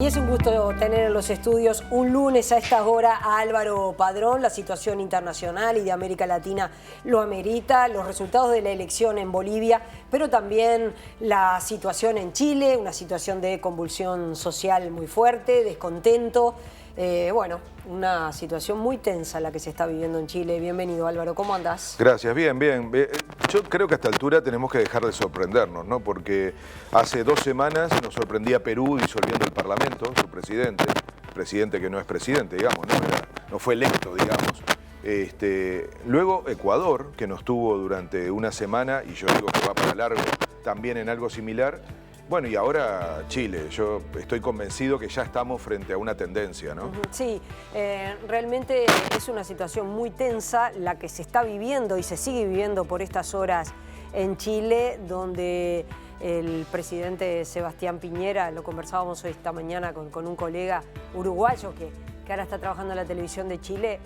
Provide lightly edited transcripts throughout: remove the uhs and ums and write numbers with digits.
Y es un gusto tener en los estudios un lunes a esta hora a Álvaro Padrón. La situación internacional y de América Latina lo amerita, los resultados de la elección en Bolivia, pero también la situación en Chile, una situación de convulsión social muy fuerte, descontento. Bueno, una situación muy tensa la que se está viviendo en Chile. Bienvenido, Álvaro, ¿cómo andás? Gracias, bien. Yo creo que a esta altura tenemos que dejar de sorprendernos, ¿no? Porque hace 2 semanas nos sorprendía Perú disolviendo el Parlamento, su presidente que no es presidente, digamos, no fue electo, digamos. Luego Ecuador, que nos tuvo durante una semana, y yo digo que va para largo también en algo similar. Bueno, y ahora Chile. Yo estoy convencido que ya estamos frente a una tendencia, ¿no? Sí, realmente es una situación muy tensa la que se está viviendo y se sigue viviendo por estas horas en Chile, donde el presidente Sebastián Piñera, lo conversábamos hoy esta mañana con un colega uruguayo que ahora está trabajando en la televisión de Chile,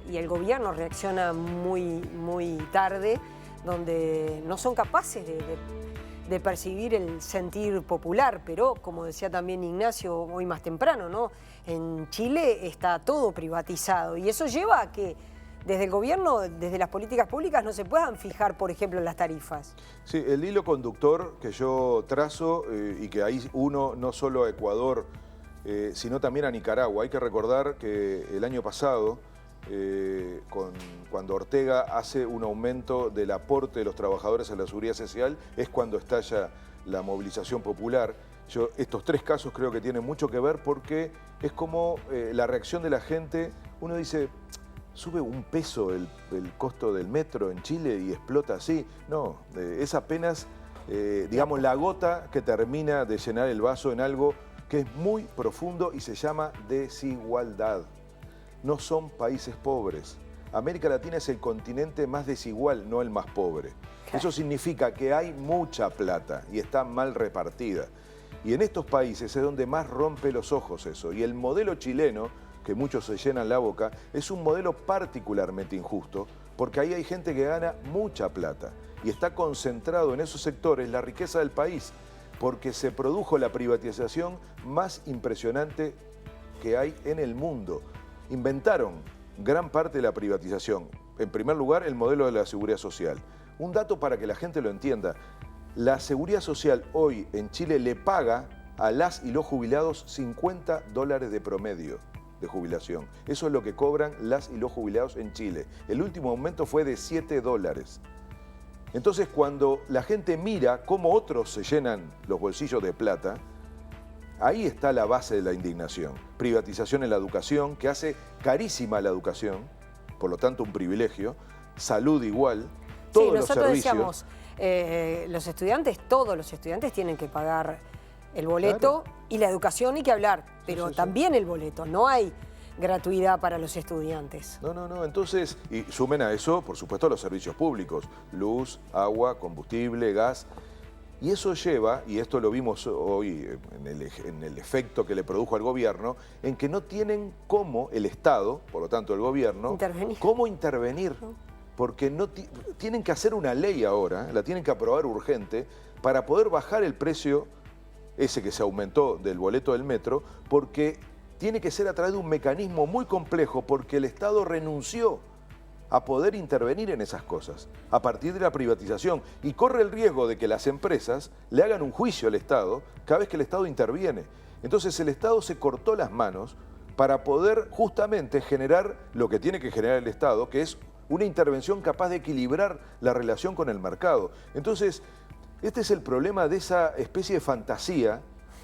y el gobierno reacciona muy tarde, donde no son capaces de percibir el sentir popular, pero como decía también Ignacio hoy más temprano, ¿no? En Chile está todo privatizado y eso lleva a que desde el gobierno, desde las políticas públicas, no se puedan fijar, por ejemplo, las tarifas. Sí, el hilo conductor que yo trazo y que ahí uno no solo a Ecuador, sino también a Nicaragua. Hay que recordar que el año pasado, cuando Ortega hace un aumento del aporte de los trabajadores a la seguridad social, es cuando estalla la movilización popular. Estos 3 casos creo que tienen mucho que ver porque es como la reacción de la gente. Uno dice, sube un peso el costo del metro en Chile y explota así. No, es apenas, digamos, la gota que termina de llenar el vaso en algo que es muy profundo y se llama desigualdad. No son países pobres. América Latina es el continente más desigual, no el más pobre. Eso significa que hay mucha plata y está mal repartida. Y en estos países es donde más rompe los ojos eso. Y el modelo chileno, que muchos se llenan la boca, es un modelo particularmente injusto, porque ahí hay gente que gana mucha plata y está concentrado en esos sectores la riqueza del país, porque se produjo la privatización más impresionante que hay en el mundo. Inventaron gran parte de la privatización. En primer lugar, el modelo de la seguridad social. Un dato para que la gente lo entienda. La seguridad social hoy en Chile le paga a las y los jubilados $50 de promedio de jubilación. Eso es lo que cobran las y los jubilados en Chile. El último aumento fue de $7. Entonces, cuando la gente mira cómo otros se llenan los bolsillos de plata, ahí está la base de la indignación. Privatización en la educación, que hace carísima la educación, por lo tanto un privilegio, salud igual, todos los servicios. Nosotros decíamos, los estudiantes, todos los estudiantes tienen que pagar el boleto, claro, y la educación, ni que hablar, pero también el boleto, no hay gratuidad para los estudiantes. No, entonces, y sumen a eso, por supuesto, los servicios públicos, luz, agua, combustible, gas. Y eso lleva, y esto lo vimos hoy en el efecto que le produjo al gobierno, en que no tienen cómo el Estado, por lo tanto el gobierno, cómo intervenir. Porque tienen que hacer una ley ahora, la tienen que aprobar urgente, para poder bajar el precio ese que se aumentó del boleto del metro, porque tiene que ser a través de un mecanismo muy complejo, porque el Estado renunció a poder intervenir en esas cosas a partir de la privatización y corre el riesgo de que las empresas le hagan un juicio al Estado cada vez que el Estado interviene. Entonces el Estado se cortó las manos para poder justamente generar lo que tiene que generar el Estado, que es una intervención capaz de equilibrar la relación con el mercado. Entonces, este es el problema de esa especie de fantasía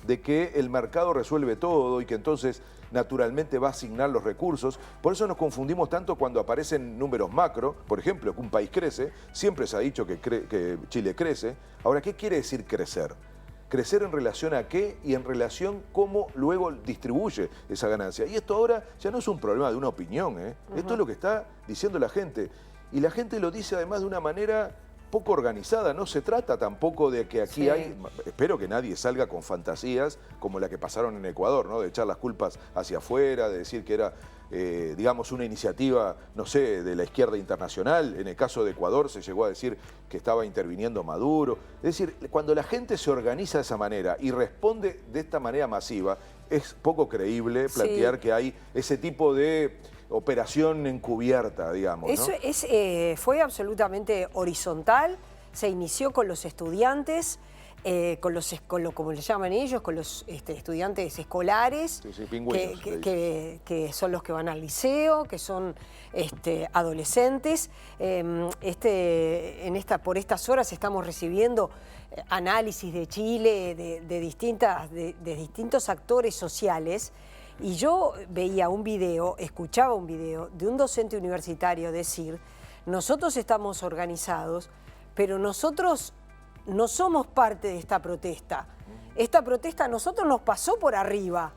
de que el mercado resuelve todo y que entonces naturalmente va a asignar los recursos. Por eso nos confundimos tanto cuando aparecen números macro. Por ejemplo, que un país crece, siempre se ha dicho que Chile crece. Ahora, ¿qué quiere decir crecer? Crecer en relación a qué y en relación cómo luego distribuye esa ganancia. Y esto ahora ya no es un problema de una opinión, ¿eh? Esto es lo que está diciendo la gente. Y la gente lo dice además de una manera poco organizada. No se trata tampoco de que aquí hay... Espero que nadie salga con fantasías como la que pasaron en Ecuador, ¿no? De echar las culpas hacia afuera, de decir que era, digamos, una iniciativa, no sé, de la izquierda internacional. En el caso de Ecuador se llegó a decir que estaba interviniendo Maduro. Es decir, cuando la gente se organiza de esa manera y responde de esta manera masiva, es poco creíble plantear que hay ese tipo de operación encubierta, digamos, ¿no? Eso fue absolutamente horizontal, se inició con los estudiantes, como le llaman ellos, con los estudiantes escolares, pingüinos, que son los que van al liceo, que son adolescentes. Por estas horas estamos recibiendo análisis de Chile, de distintos actores sociales, y yo veía un video, escuchaba un video de un docente universitario decir: nosotros estamos organizados, pero nosotros no somos parte de esta protesta. Esta protesta a nosotros nos pasó por arriba.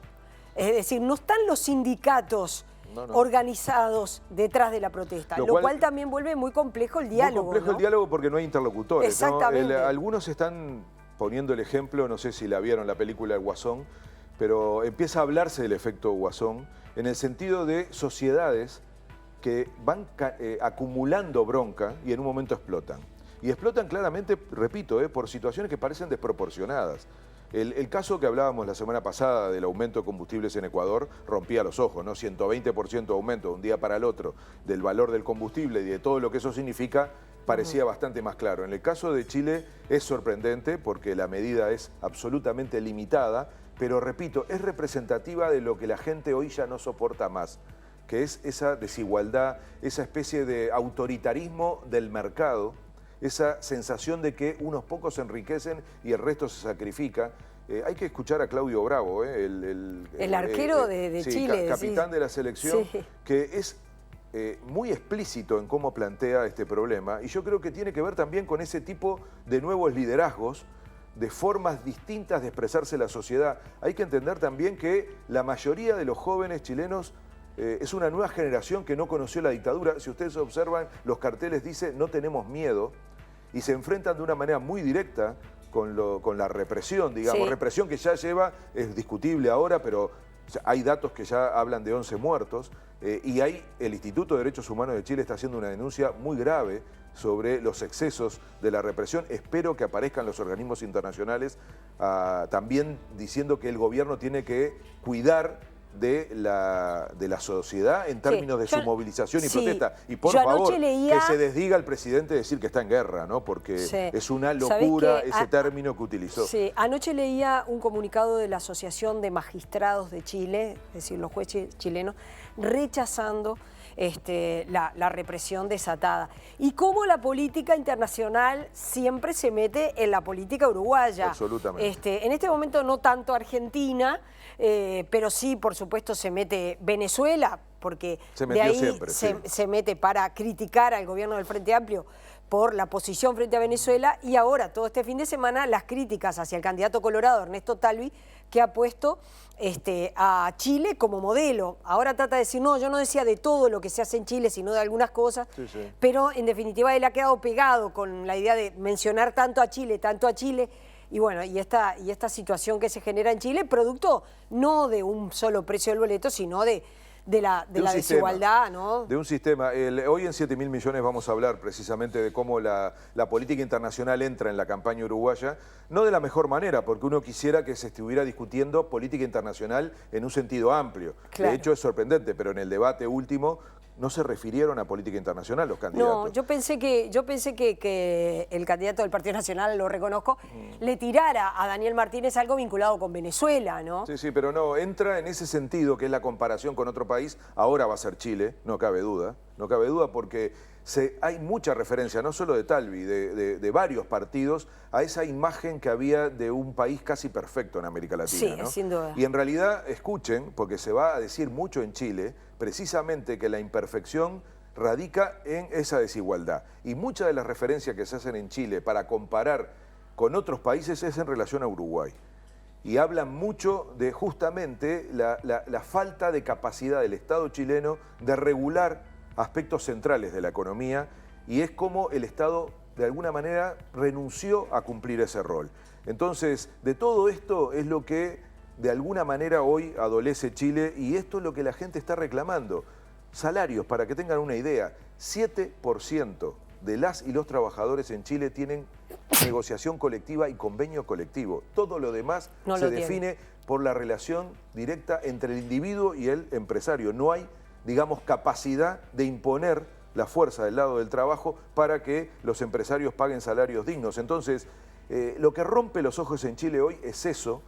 Es decir, no están los sindicatos organizados detrás de la protesta, lo cual también vuelve muy complejo el diálogo. Muy complejo el diálogo porque no hay interlocutores. Exactamente. Algunos están poniendo el ejemplo, no sé si la vieron la película El Guasón, pero empieza a hablarse del efecto Guasón en el sentido de sociedades que van acumulando bronca y en un momento explotan. Y explotan claramente, repito, por situaciones que parecen desproporcionadas. El caso que hablábamos la semana pasada del aumento de combustibles en Ecuador rompía los ojos, ¿no? 120% de aumento de un día para el otro del valor del combustible y de todo lo que eso significa parecía bastante más claro. En el caso de Chile es sorprendente porque la medida es absolutamente limitada, pero repito, es representativa de lo que la gente hoy ya no soporta más, que es esa desigualdad, esa especie de autoritarismo del mercado, esa sensación de que unos pocos se enriquecen y el resto se sacrifica. Hay que escuchar a Claudio Bravo, el arquero de Chile. Capitán de la selección, que es muy explícito en cómo plantea este problema. Y yo creo que tiene que ver también con ese tipo de nuevos liderazgos, de formas distintas de expresarse la sociedad. Hay que entender también que la mayoría de los jóvenes chilenos es una nueva generación que no conoció la dictadura. Si ustedes observan, los carteles dicen no tenemos miedo, y se enfrentan de una manera muy directa con la represión, digamos, represión que ya lleva, es discutible ahora, pero hay datos que ya hablan de 11 muertos, y el Instituto de Derechos Humanos de Chile está haciendo una denuncia muy grave sobre los excesos de la represión. Espero que aparezcan los organismos internacionales también diciendo que el gobierno tiene que cuidar de la sociedad en términos de su movilización y protesta. Y por favor, que se desdiga al presidente decir que está en guerra, ¿no? Porque es una locura ese término que utilizó. Sí, anoche leía un comunicado de la Asociación de Magistrados de Chile, es decir, los jueces chilenos, rechazando la represión desatada. Y cómo la política internacional siempre se mete en la política uruguaya. Absolutamente. En este momento no tanto Argentina, pero sí, por supuesto, se mete Venezuela, porque de ahí se mete para criticar al gobierno del Frente Amplio por la posición frente a Venezuela, y ahora, todo este fin de semana, las críticas hacia el candidato colorado, Ernesto Talvi, que ha puesto a Chile como modelo. Ahora trata de decir, no, yo no decía de todo lo que se hace en Chile, sino de algunas cosas, pero en definitiva él ha quedado pegado con la idea de mencionar tanto a Chile, y bueno, y esta situación que se genera en Chile, producto no de un solo precio del boleto, sino de la desigualdad, ¿no? De un sistema. Hoy en 7.000 millones vamos a hablar precisamente de cómo la política internacional entra en la campaña uruguaya, no de la mejor manera, porque uno quisiera que se estuviera discutiendo política internacional en un sentido amplio. Claro. De hecho es sorprendente, pero en el debate último no se refirieron a política internacional los candidatos. No, yo pensé que el candidato del Partido Nacional, lo reconozco, le tirara a Daniel Martínez algo vinculado con Venezuela, ¿no? Sí, pero no, entra en ese sentido que es la comparación con otro país. Ahora va a ser Chile, no cabe duda porque hay mucha referencia, no solo de Talvi, de varios partidos, a esa imagen que había de un país casi perfecto en América Latina. Sí, ¿no? sin duda. Y en realidad, escuchen, porque se va a decir mucho en Chile, precisamente que la imperfección radica en esa desigualdad. Y muchas de las referencias que se hacen en Chile para comparar con otros países es en relación a Uruguay. Y hablan mucho de justamente la falta de capacidad del Estado chileno de regular aspectos centrales de la economía, y es como el Estado de alguna manera renunció a cumplir ese rol. Entonces, de todo esto es lo que de alguna manera hoy adolece Chile, y esto es lo que la gente está reclamando. Salarios, para que tengan una idea, 7% de las y los trabajadores en Chile tienen negociación colectiva y convenio colectivo. Todo lo demás se define por la relación directa entre el individuo y el empresario. No hay, digamos, capacidad de imponer la fuerza del lado del trabajo para que los empresarios paguen salarios dignos. Entonces, lo que rompe los ojos en Chile hoy es eso,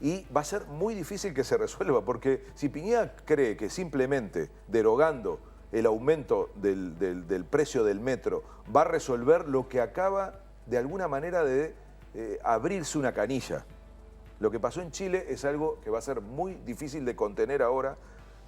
y va a ser muy difícil que se resuelva, porque si Piñera cree que simplemente derogando el aumento del precio del metro va a resolver lo que acaba de alguna manera de abrirse una canilla. Lo que pasó en Chile es algo que va a ser muy difícil de contener ahora,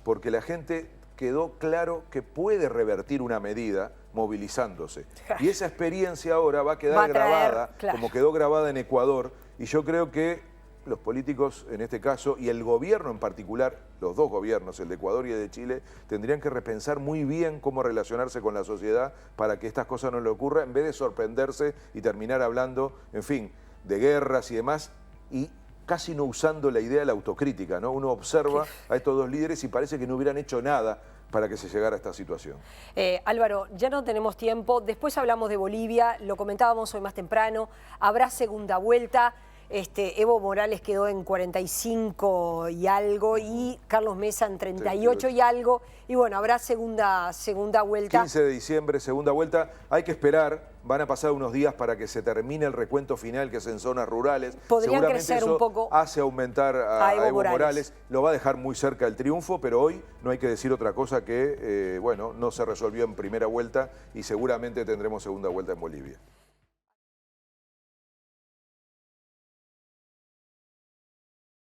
porque la gente quedó claro que puede revertir una medida movilizándose. Y esa experiencia ahora va a quedar grabada, claro, como quedó grabada en Ecuador, y yo creo que los políticos en este caso y el gobierno en particular, los dos gobiernos, el de Ecuador y el de Chile, tendrían que repensar muy bien cómo relacionarse con la sociedad para que estas cosas no le ocurran, en vez de sorprenderse y terminar hablando, en fin, de guerras y demás, y casi no usando la idea de la autocrítica, ¿no? Uno observa a estos dos líderes y parece que no hubieran hecho nada para que se llegara a esta situación. Álvaro, ya no tenemos tiempo, después hablamos de Bolivia, lo comentábamos hoy más temprano, habrá segunda vuelta. Evo Morales quedó en 45 y algo y Carlos Mesa en 38 y algo. Y bueno, habrá segunda vuelta. 15 de diciembre, segunda vuelta. Hay que esperar, van a pasar unos días para que se termine el recuento final, que es en zonas rurales. Podrían Seguramente crecer eso un poco hace aumentar a Evo Morales. Lo va a dejar muy cerca del triunfo, pero hoy no hay que decir otra cosa que, bueno, no se resolvió en primera vuelta y seguramente tendremos segunda vuelta en Bolivia.